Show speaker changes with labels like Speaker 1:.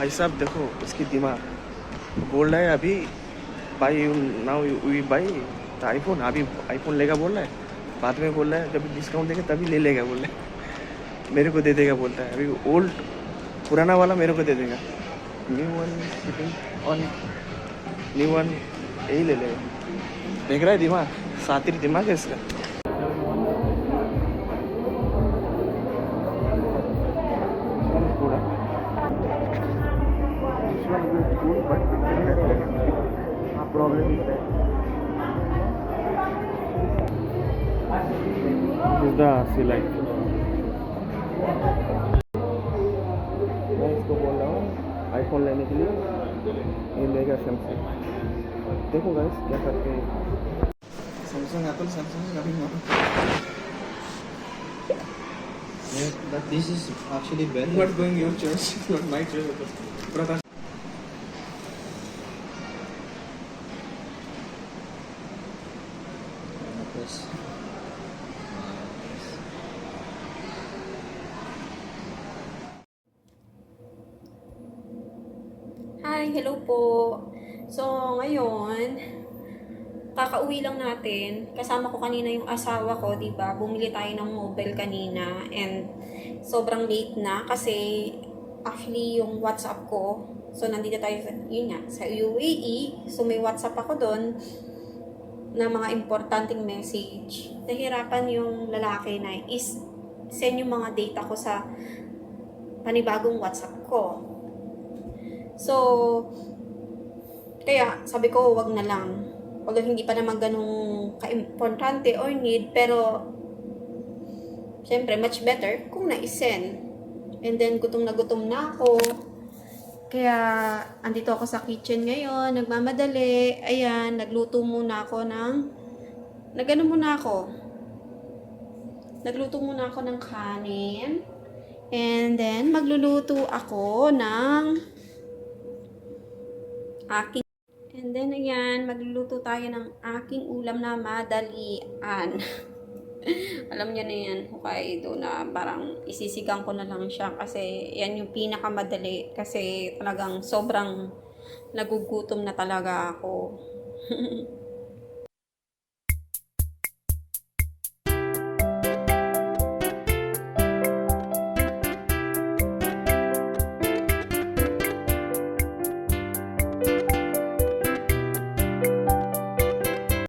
Speaker 1: भाई साहब देखो इसकी दिमाग बोल रहा है अभी बाई नाउ वी बाई तो आईफोन अभी आईफोन लेगा बोल रहा है, बाद में बोल रहा है जब डिस्काउंट देगा तभी ले लेगा बोल रहा है, मेरे को दे देगा बोलता है। अभी ओल्ड पुराना वाला मेरे को दे देगा, new one on new one यही ले लेगा। देख रहा है दिमाग, सातिर दिमाग है इसका। Problem is that this is the RC light. मैं इसको बोल रहा हूँ आईफोन लेने के लिए, ये लेगा सैमसंग। देखो गाइस क्या करते हैं, सैमसंग एप्पल सैमसंग कभी मत।
Speaker 2: Yeah, but this is actually better.
Speaker 1: Not going your choice, not my choice. Prakash.
Speaker 2: Yes.
Speaker 3: Hi, hello po. So, ngayon, kakauwi lang natin. Kasama ko kanina yung asawa ko, 'di ba? Bumili tayo ng mobile kanina and sobrang late na kasi actually yung WhatsApp ko. So, nandito tayo yun nga, sa UAE. So, may WhatsApp ako doon na mga importanteng message. Nahirapan yung lalaki na is send yung mga data ko sa panibagong WhatsApp ko. So, kaya sabi ko wag na lang. Although hindi pa naman ganun ka-importante or need, pero syempre much better kung na-send. And then gutom na ako. Kaya andito ako sa kitchen ngayon, nagmamadali. Ayan, nagluto muna ako ng kanin. And then magluluto ako ng aking. And then ayan, magluluto tayo ng aking ulam na madalian. Alam niyo na yan, Hokkaido, na parang isisigang ko na lang siya kasi yan yung pinakamadali kasi talagang sobrang nagugutom na talaga ako.